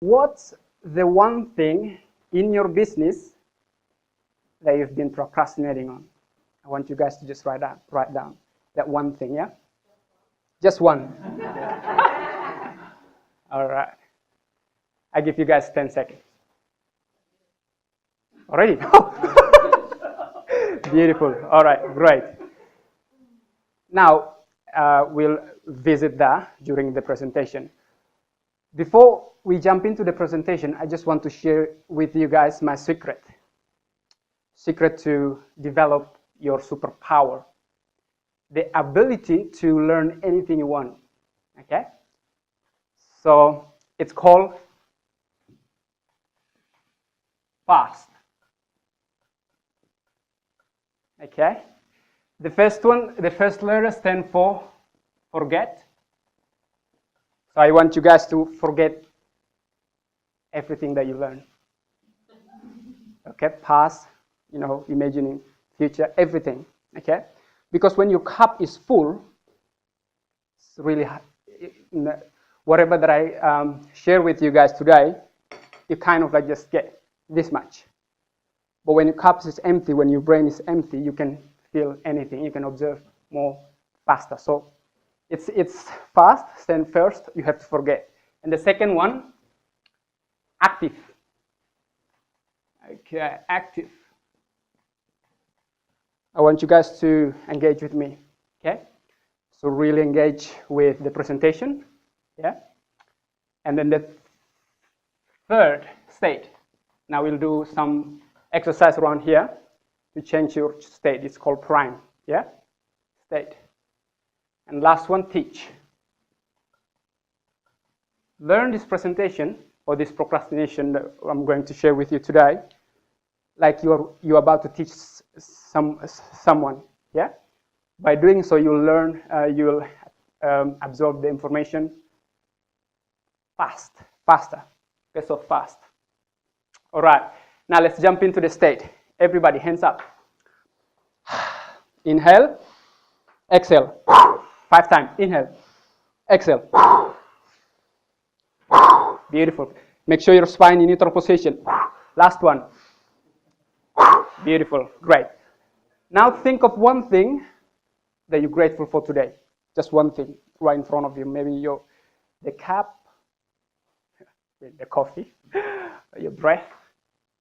What's the one thing in your business that you've been procrastinating on? I want you guys to just write down that one thing, yeah? Just one. All right. I give you guys 10 seconds. Already? Beautiful. All right, great. Now, we'll visit that during the presentation. Before we jump into the presentation, I just want to share with you guys my secret to develop your superpower, the ability to learn anything you want, okay? So it's called FAST, okay? The first letter stands for forget. So I want you guys to forget everything that you learn. Okay, past, imagining, future, everything. Okay, because when your cup is full, it's really whatever that I share with you guys today, you kind of like just get this much. But when your cup is empty, when your brain is empty, you can feel anything. You can observe more faster. So it's fast. Stand first. You have to forget. And the second one, active. Okay, active. I want you guys to engage with me. Okay, so really engage with the presentation. Yeah, and then the third state. Now we'll do some exercise around here to change your state. It's called prime. Yeah, state. And last one, teach. Learn this presentation or this procrastination that I'm going to share with you today, like you're about to teach someone. Yeah. By doing so, you'll learn. You'll absorb the information faster. Okay, so fast. All right. Now let's jump into the state. Everybody, hands up. Inhale. Exhale. 5 times. Inhale. Exhale. Beautiful. Make sure your spine in neutral position. Last one. Beautiful. Great. Now think of one thing that you're grateful for today. Just one thing right in front of you. Maybe the cup, the coffee, your breath.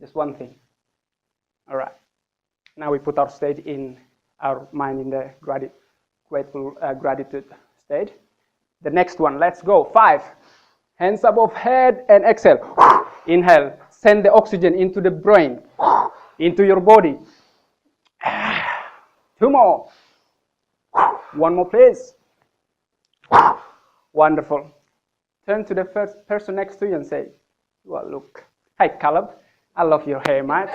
Just one thing. All right. Now we put our state in our mind in the gratitude state. The next one, let's go. 5. Hands above head and exhale. Inhale. Send the oxygen into the brain, into your body. 2 more. 1 more, please. Wonderful. Turn to the first person next to you and say, well, look. Hi, Caleb. I love your hair, mate.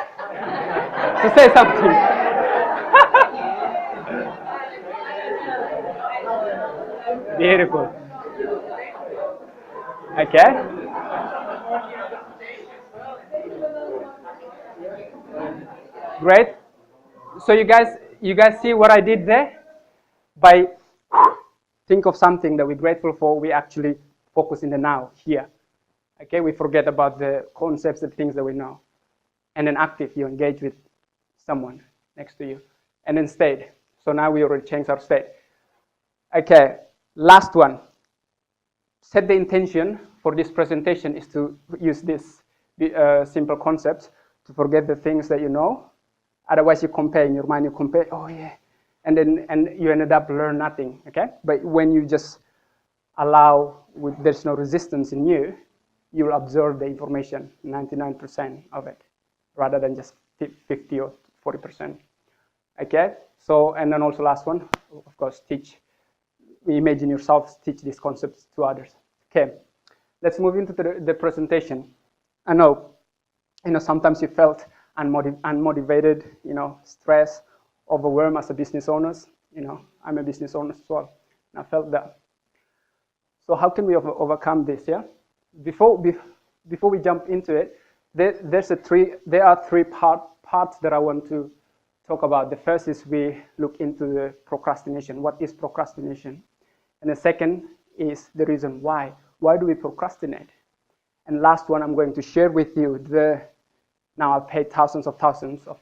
So say something. Beautiful. Okay. Great. So you guys see what I did there? By think of something that we're grateful for, we actually focus in the now, here. Okay, we forget about the concepts, the things that we know. And then active, you engage with someone next to you. And then state. So now we already changed our state. Okay, last one. Set the intention for this presentation is to use this simple concepts to forget the things that you know. Otherwise, you compare in your mind. You compare. Oh yeah, and you ended up learn nothing. Okay, but when you just allow, there's no resistance in you, you'll absorb the information, 99% of it, rather than just 50 or 40%. Okay. So and then also last one, of course, teach. Imagine yourself teach these concepts to others. Okay, let's move into the presentation. I know, sometimes you felt unmotivated, stress, overwhelmed as a business owner. I'm a business owner as well, and I felt that. So how can we overcome this? Yeah. Before we jump into it, there are three parts that I want to talk about. The first is we look into the procrastination. What is procrastination? And the second is the reason why. Why do we procrastinate? And last one, I'm going to share with you now I've paid thousands of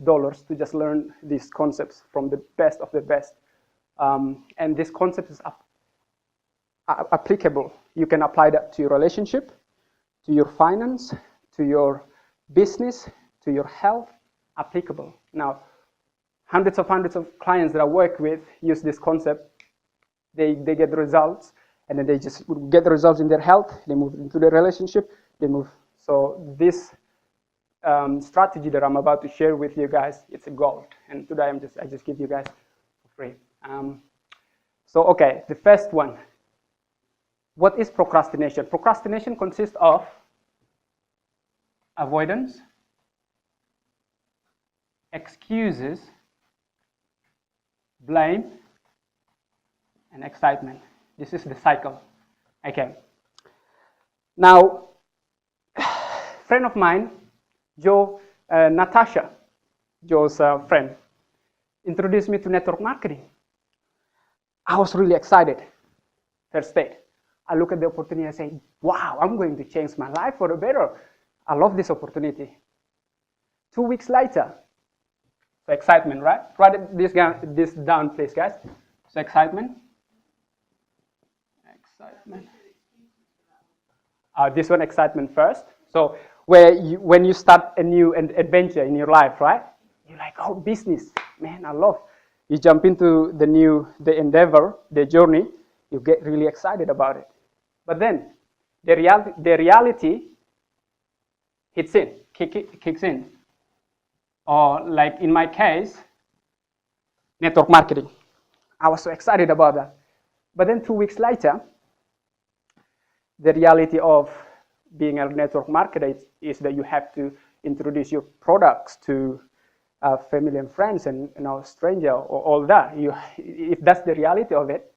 dollars to just learn these concepts from the best of the best. And this concept is applicable. You can apply that to your relationship, to your finance, to your business, to your health, applicable. Now, hundreds of clients that I work with use this concept. They get the results, and then they just get the results in their health. They move into their relationship. They move. So this strategy that I'm about to share with you guys, it's a gold. And today I just give you guys for free. So okay, the first one. What is procrastination? Procrastination consists of avoidance, excuses, blame, and excitement. This is the cycle. Okay. Now, friend of mine, Natasha, Joe's friend, introduced me to network marketing. I was really excited. First day, I look at the opportunity and say, wow, I'm going to change my life for the better. I love this opportunity. 2 weeks later, so excitement, right? Write this down, please, guys. So excitement. This one, excitement first. So when you start a new adventure in your life, right? You're like, oh, business, man, I love. You jump into the endeavor, the journey. You get really excited about it. But then the reality hits in, kicks in. Or like in my case, network marketing. I was so excited about that. But then 2 weeks later, the reality of being a network marketer is that you have to introduce your products to family and friends and stranger or all that. If that's the reality of it,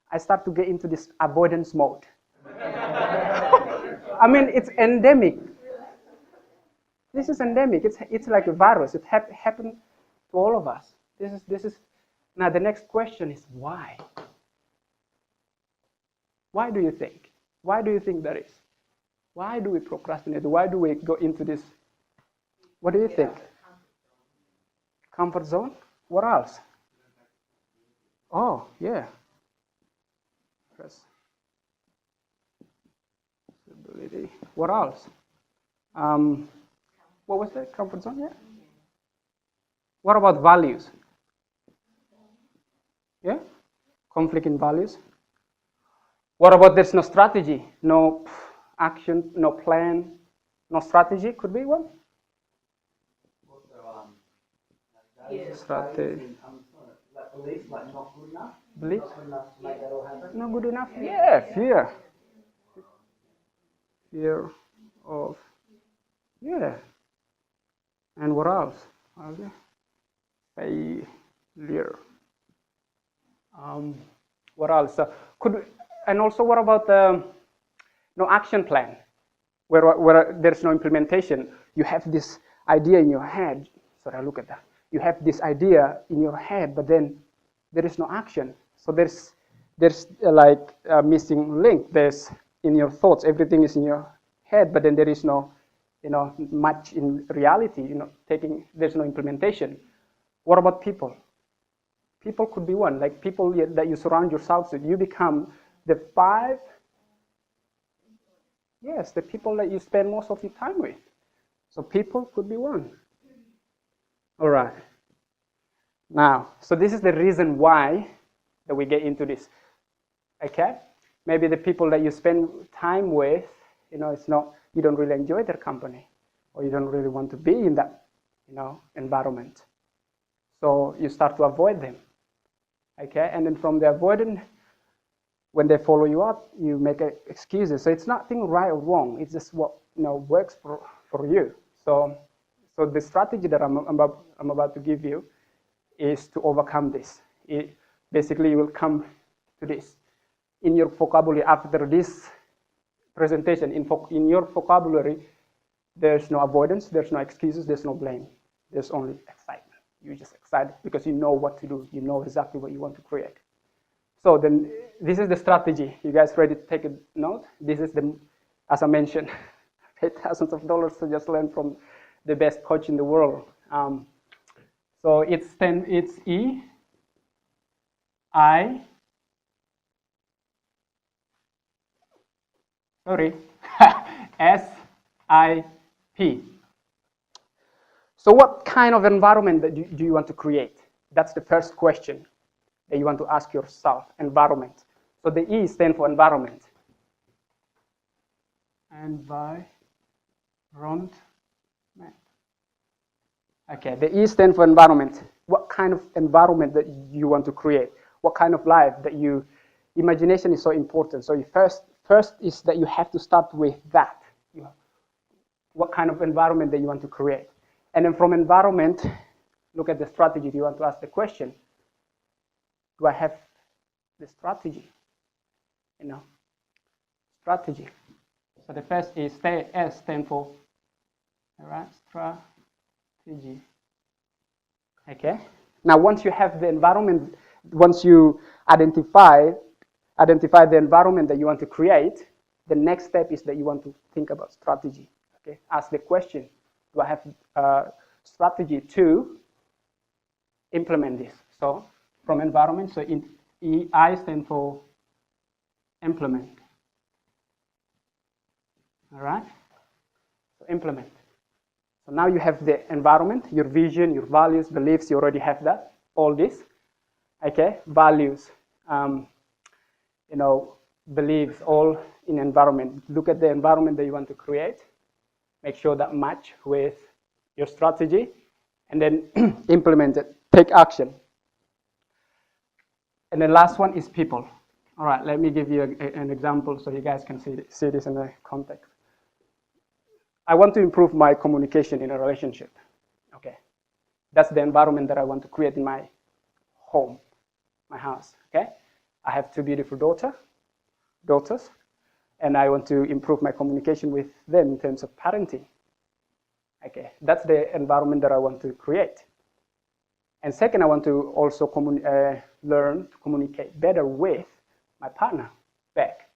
I start to get into this avoidance mode. I mean, it's endemic. This is endemic. It's like a virus. It happened to all of us. This is. Now the next question is why? Why do you think? Why do you think that is? Why do we procrastinate? Why do we go into this? What do you think? Comfort zone? What else? Oh, yeah. What else? What was that? Comfort zone? Yeah. What about values? Yeah? Conflict in values. What about there's no strategy, no action, no plan, no strategy? Could be one. Strategy. Belief, like not good enough. Belief? Not good enough to make that all happen. Not good enough? Yeah, fear. Fear of, yeah. And what else? Failure. What else? And also, what about no action plan, where there's no implementation? You have this idea in your head. Sorry, look at that. You have this idea in your head, but then there is no action. So there's like a missing link. There's in your thoughts, everything is in your head, but then there is no, much in reality. There's no implementation. What about people? People could be one. Like people that you surround yourself with, you become the people that you spend most of your time with. So people could be one. All right. Now, so this is the reason why that we get into this. Okay? Maybe the people that you spend time with, it's not, you don't really enjoy their company, or you don't really want to be in that, environment. So you start to avoid them. Okay? And then from the avoidance, when they follow you up, you make excuses. So it's nothing right or wrong. It's just what works for you. So the strategy that I'm about to give you is to overcome this. Basically, you will come to this in your vocabulary after this presentation. In your vocabulary, there's no avoidance, there's no excuses, there's no blame. There's only excitement. You're just excited because you know what to do. You know exactly what you want to create. So then, this is the strategy. You guys ready to take a note? This is as I mentioned, I paid thousands of dollars to just learn from the best coach in the world. So it's E, I, sorry, S, I, P. So what kind of environment do you want to create? That's the first question that you want to ask yourself, environment. So the E stands for environment. Environment. Okay, the E stands for environment. What kind of environment that you want to create? What kind of life that you, imagination is so important. So first is that you have to start with that. What kind of environment that you want to create? And then from environment, look at the strategy. You want to ask the question, do I have the strategy? You know, strategy. So the first is S stands for, all right, strategy. Okay. Now, once you have the environment, once you identify the environment that you want to create, the next step is that you want to think about strategy. Okay. Ask the question, do I have a strategy to implement this? So from environment, so I stand for implement. All right? So implement. So now you have the environment, your vision, your values, beliefs, you already have that, all this. Okay? Values, beliefs, all in environment. Look at the environment that you want to create. Make sure that match with your strategy, and then implement it. Take action. And the last one is people. All right, let me give you an example so you guys can see this in the context. I want to improve my communication in a relationship. Okay, that's the environment that I want to create in my home, my house. Okay, I have two beautiful daughters, and I want to improve my communication with them in terms of parenting. Okay, that's the environment that I want to create. And second, I want to also learn to communicate better with my partner back.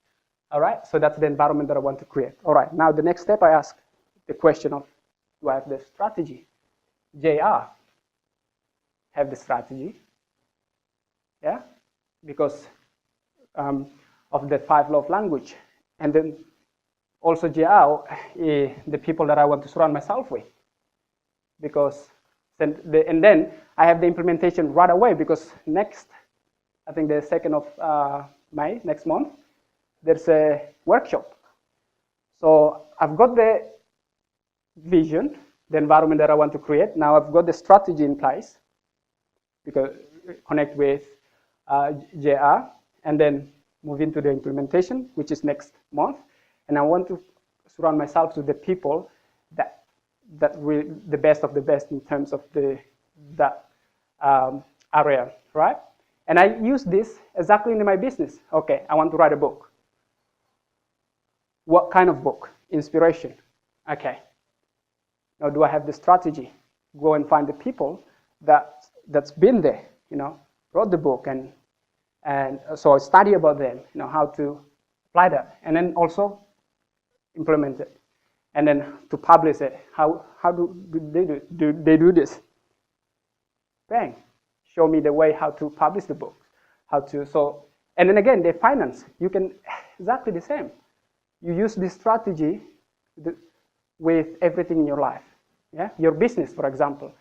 All right, so that's the environment that I want to create. All right, now the next step, I ask the question of, do I have the strategy? JR, have the strategy. Yeah, because of the 5 love language. And then also JR, the people that I want to surround myself with. Because, and then I have the implementation right away, because next, I think the 2nd of May, next month, there's a workshop. So I've got the vision, the environment that I want to create. Now I've got the strategy in place, because connect with JR, and then move into the implementation, which is next month. And I want to surround myself with the people that will the best of the best in terms of that area, right? And I use this exactly in my business. Okay, I want to write a book. What kind of book? Inspiration. Okay. Now, do I have the strategy? Go and find the people that's been there, wrote the book, and so I study about them, how to apply that, and then also implement it, and then to publish it. How do they do this? Bang! Show me the way how to publish the book, and then again the finance. You can exactly the same. You use this strategy with everything in your life. Yeah, your business, for example.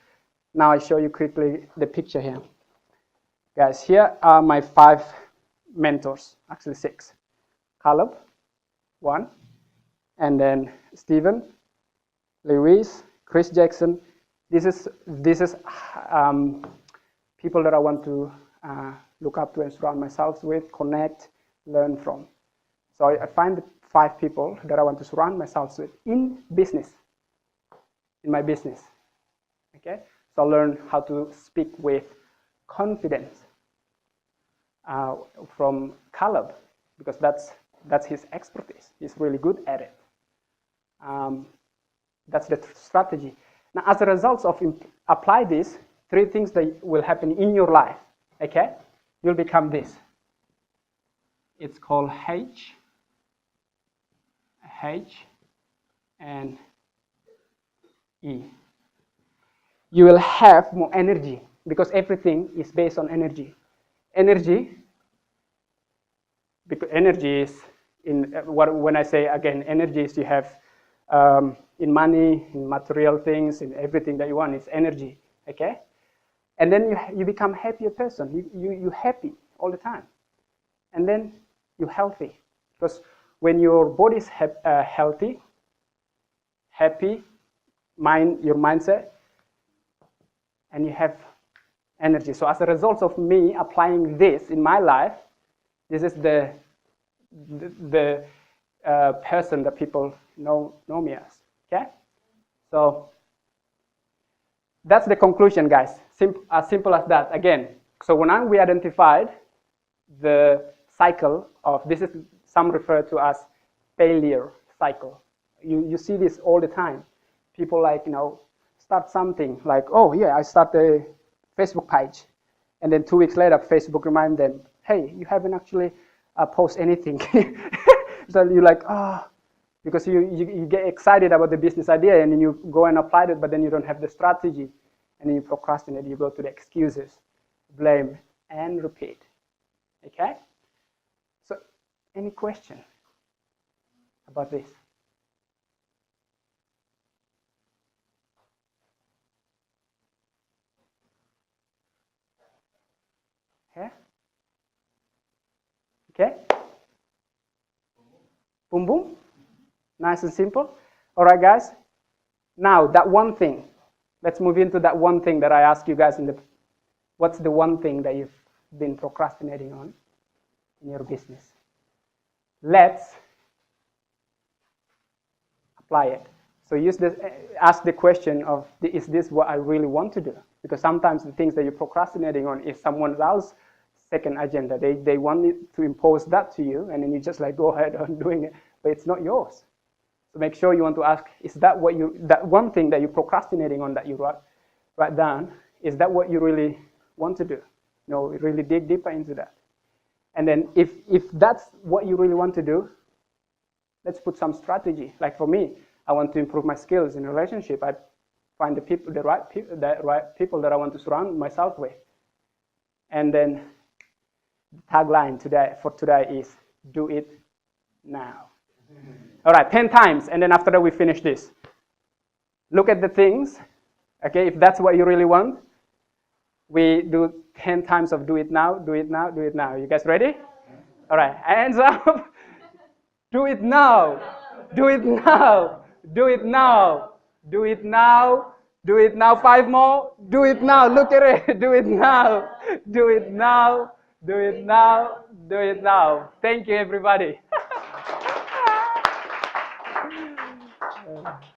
Now I show you quickly the picture here. Guys, here are my 5 mentors, actually 6. Caleb, 1, and then Stephen, Lewis, Chris Jackson. This is people that I want to look up to and surround myself with, connect, learn from. So I find the 5 people that I want to surround myself with in business, in my business. Okay, so I learn how to speak with confidence from Caleb, because that's his expertise. He's really good at it. That's the strategy. Now, as a result of apply this, 3 things that will happen in your life. Okay, you'll become this. It's called H and E. You will have more energy because everything is based on energy. Energy, because energy is when I say again, energy is you have in money, in material things, in everything that you want, it's energy, okay? And then you become a happier person. You're happy all the time. And then you're healthy. Because when your body is healthy, happy, your mindset, and you have energy. So as a result of me applying this in my life, this is the person that people know me as, okay? So that's the conclusion, guys. As simple as that. Again, so when we identified the cycle of, this is some refer to as failure cycle. You see this all the time. People like, start something like, oh yeah, I start a Facebook page. And then 2 weeks later, Facebook remind them, hey, you haven't actually post anything. So you're like, because you get excited about the business idea and then you go and apply it, but then you don't have the strategy. And then you procrastinate, you go to the excuses, blame, and repeat. Okay? So, any question about this? Okay? Okay? Boom, boom. Nice and simple. All right, guys. Now, that one thing. Let's move into that one thing that I asked you guys what's the one thing that you've been procrastinating on in your business? Let's apply it. So ask the question of, is this what I really want to do? Because sometimes the things that you're procrastinating on is someone else's second agenda. They want to impose that to you, and then you just like go ahead on doing it, but it's not yours. So make sure you want to ask, is that that one thing that you're procrastinating on that you write down, is that what you really want to do? Really dig deeper into that. And then if that's what you really want to do, let's put some strategy. Like for me, I want to improve my skills in a relationship. I find the right people that I want to surround myself with. And then the tagline for today is, do it now. All right, 10 times, and then after that we finish this. Look at the things, okay, if that's what you really want, we do 10 times of do it now, do it now, do it now. You guys ready? All right, hands up. Do it now. Do it now. Do it now. Do it now. Do it now. 5 more. Do it now. Look at it. Do it now. Do it now. Do it now. Do it now. Thank you, everybody.